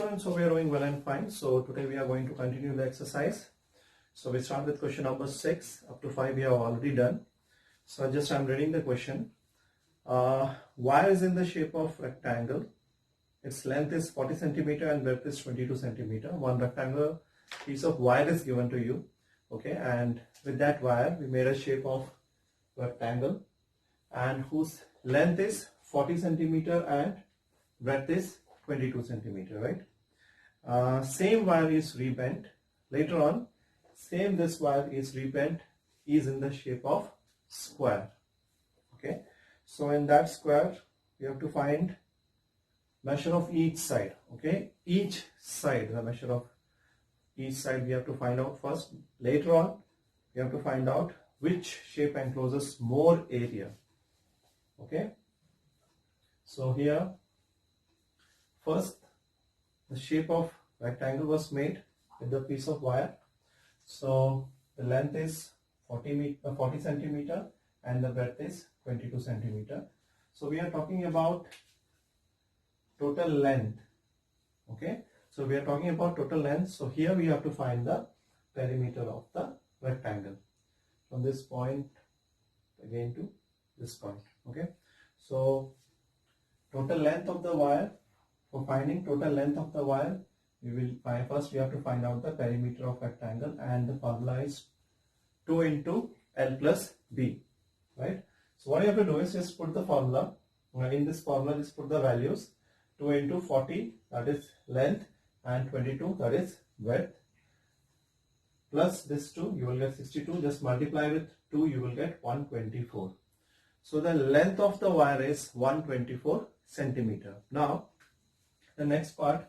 students, hope you are doing well and fine. So today we are going to continue the exercise. So we start with question number 6. Up to 5 we have already done. So I'm reading the question. Wire is in the shape of rectangle. Its length is 40 centimeter and breadth is 22 centimeter. One rectangular piece of wire is given to you. Okay, and with that wire we made a shape of rectangle and whose length is 40 centimeter and breadth is 22 centimeter, right? Same wire is rebent. Later on, this wire is rebent, is in the shape of square. Okay, so in that square, we have to find measure of each side. Okay, the measure of each side we have to find out first. Later on, we have to find out which shape encloses more area. Okay, so here first the shape of rectangle was made with the piece of wire. So the length is 40 centimeter and the breadth is 22 centimeter. So we are talking about total length. Okay, so we are talking about total length. So here we have to find the perimeter of the rectangle from this point again to this point. Okay, so total length of the wire. For finding total length of the wire, we have to find out the perimeter of rectangle, and the formula is 2 into L plus B, right? So what you have to do is just put the formula. In this formula, just put the values. 2 into 40, that is length, and 22, that is breadth, plus this 2, you will get 62. Just multiply with 2, you will get 124. So the length of the wire is 124 centimeter. Now the next part,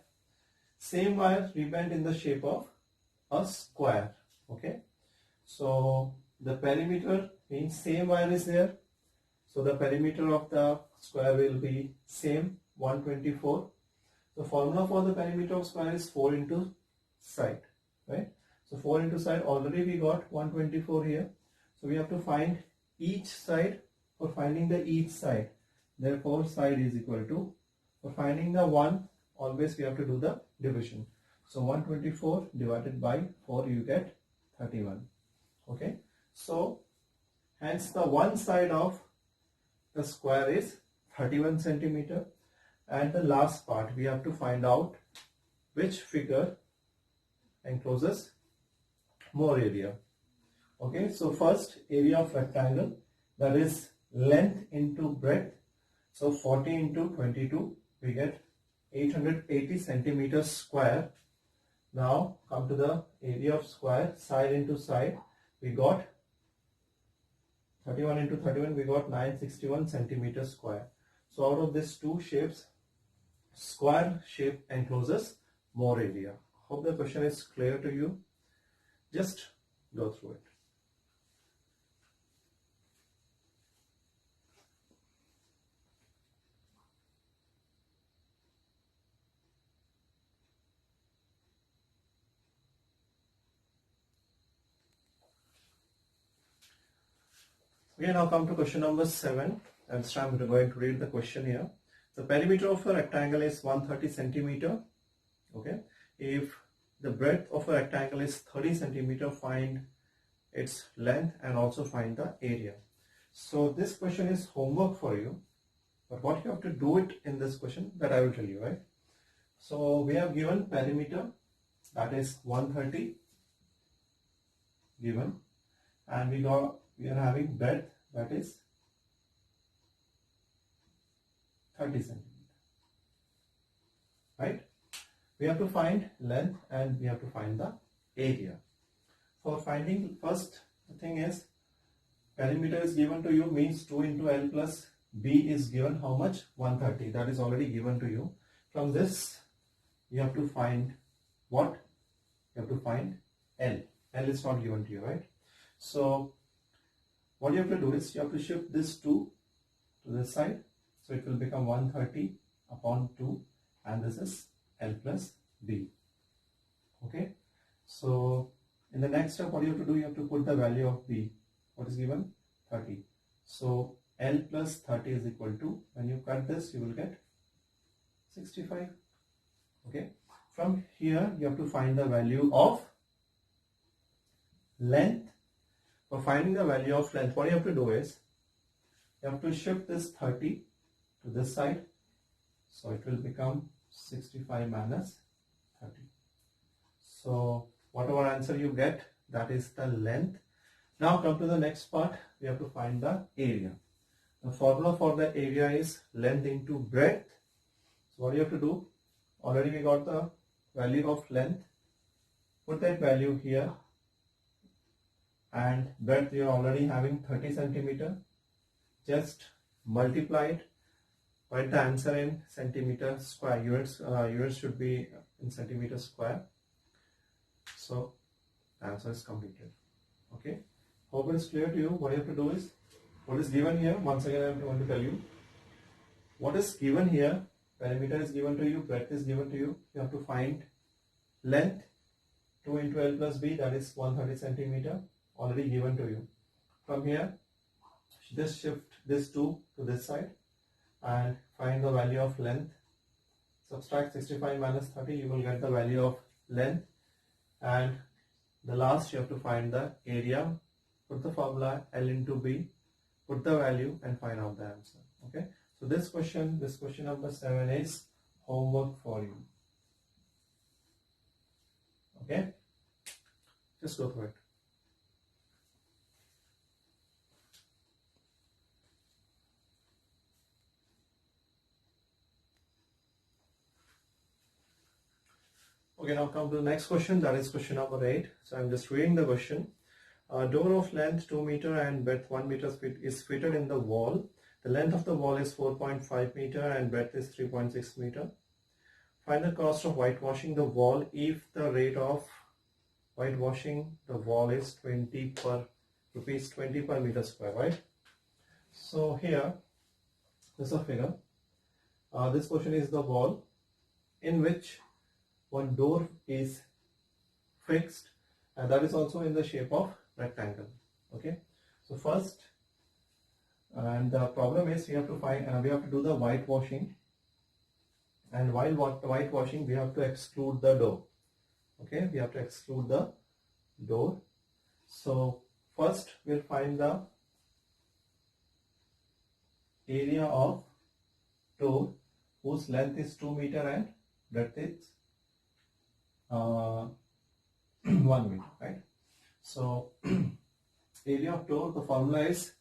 same wire rebent in the shape of a square. Okay, so the perimeter means same wire is there, so the perimeter of the square will be same, 124. The formula for the perimeter of square is 4 into side, right? So 4 into side, already we got 124 here. So we have to find each side. For finding the each side, therefore side is equal to, for finding the 1, always we have to do the division. So 124 divided by 4, you get 31. Okay, so hence the one side of the square is 31 centimeter, and the last part we have to find out which figure encloses more area. Okay, so first, area of rectangle, that is length into breadth. So 40 into 22, we get 880 centimeters square. Now come to the area of square, side into side, we got 31 into 31, we got 961 centimeters square. So out of these two shapes, square shape encloses more area. Hope the question is clear to you. Just go through it. We now come to question number 7, and this time we're going to read the question here. The perimeter of a rectangle is 130 centimeter. Okay, if the breadth of a rectangle is 30 centimeter, find its length and also find the area. So this question is homework for you, but what you have to do it in this question, that I will tell you, right? So we have given perimeter, that is 130 given, and we are having breadth, that is 30 centimeter, right? We have to find length and we have to find the area. For finding, first thing is perimeter is given to you, means 2 into L plus B is given how much? 130. That is already given to you. From this you have to find what? You have to find L. L is not given to you, right? So what you have to do is you have to shift this 2 to this side. So it will become 130 upon 2, and this is L plus B. Okay. So in the next step, what you have to do, you have to put the value of B. What is given? 30. So L plus 30 is equal to, when you cut this, you will get 65. Okay. from here you have to find the value of length. For finding the value of length, what you have to do is you have to shift this 30 to this side, so it will become 65 minus 30. So whatever answer you get, that is the length. Now come to the next part. We have to find the area. The formula for the area is length into breadth. So what you have to do, already we got the value of length, put that value here, and breadth you are already having 30 centimeter. Just multiply it, write the answer in centimeter square. Units should be in centimeter square. So the answer is completed. Okay, hope it is clear to you. What you have to do is, what is given here, once again I want to tell you what is given here. Perimeter is given to you, breadth is given to you. You have to find length, 2 into L plus B, that is 130 centimeter, already given to you. From here, just shift this 2 to this side and find the value of length. Subtract 65 minus 30, you will get the value of length. And the last, you have to find the area. Put the formula L into B, put the value and find out the answer. Okay. So this question number 7 is homework for you. Okay. Just go through it. Okay, now come to the next question, that is question number 8. So I'm just reading the question. A door of length 2 meter and breadth 1 meter is fitted in the wall. The length of the wall is 4.5 meter and breadth is 3.6 meter. Find the cost of whitewashing the wall if the rate of whitewashing the wall is rupees 20 per meter square, right? So here, this is a figure. This portion is the wall in which one door is fixed, and that is also in the shape of rectangle. Okay, so first, and the problem is we have to do the whitewashing, and while whitewashing we have to exclude the door. Okay, we have to exclude the door. So first we'll find the area of door whose length is 2 meter and breadth is 1 meter, right? So area of door, the formula is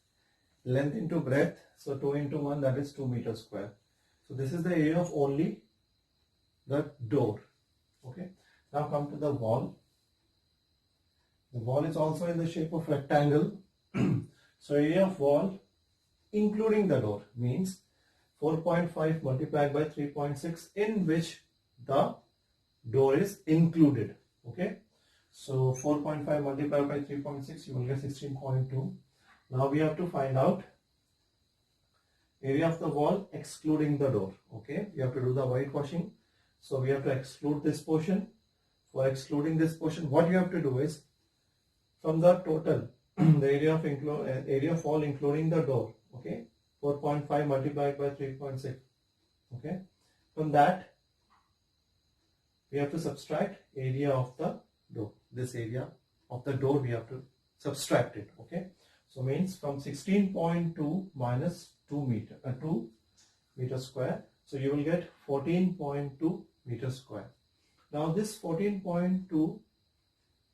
length into breadth, so 2 into 1, that is 2 meters square. So this is the area of only the door. Okay, now come to the wall. The wall is also in the shape of rectangle. So area of wall including the door means 4.5 multiplied by 3.6, in which the door is included. Okay, so 4.5 multiplied by 3.6, you will get 16.2. Now we have to find out area of the wall excluding the door. Okay, we have to do the whitewashing, so we have to exclude this portion. For excluding this portion, what you have to do is, from the total the area of wall including the door, okay, 4.5 multiplied by 3.6, okay, from that we have to subtract area of the door. This area of the door we have to subtract it. Okay, so means from 16.2 minus 2 meter square, so you will get 14.2 meters square. Now this 14.2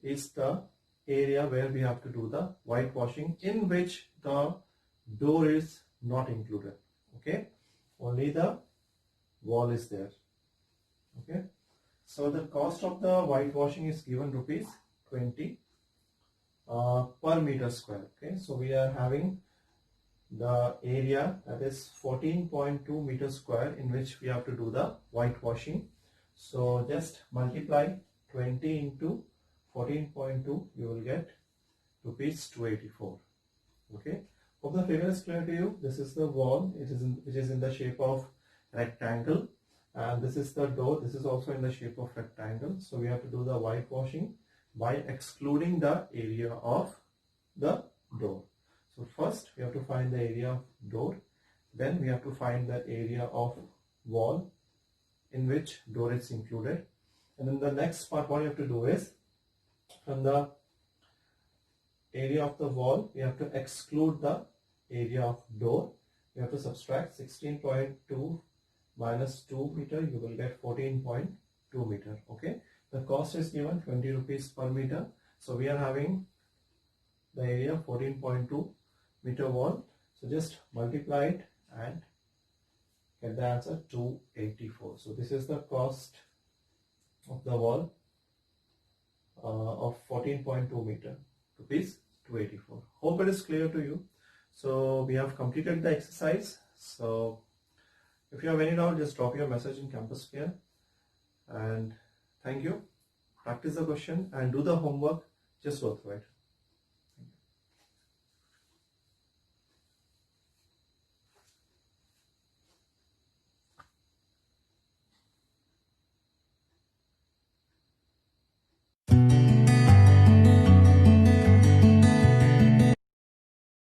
is the area where we have to do the whitewashing, in which the door is not included. Okay, only the wall is there. Okay, so the cost of the whitewashing is given rupees 20 per meter square. Okay, so we are having the area, that is 14.2 meters square, in which we have to do the whitewashing. So just multiply 20 into 14.2, you will get rupees 284. Okay, hope the figure is clear to you. This is the wall, which is in the shape of rectangle, and this is the door. This is also in the shape of rectangle. So we have to do the whitewashing by excluding the area of the door. So first we have to find the area of door, then we have to find the area of wall in which door is included, And then the next part, what you have to do is, from the area of the wall, you have to exclude the area of door. You have to subtract 16.2 minus 2 meter, you will get 14.2 meter. Okay, the cost is given 20 rupees per meter. So we are having the area 14.2 meter wall. So just multiply it and get the answer 284. So this is the cost of the wall of 14.2 meter, rupees 284. Hope it is clear to you. So we have completed the exercise. So if you have any doubt, just drop your message in Campus Care. And thank you. Practice the question and do the homework. Just go through it.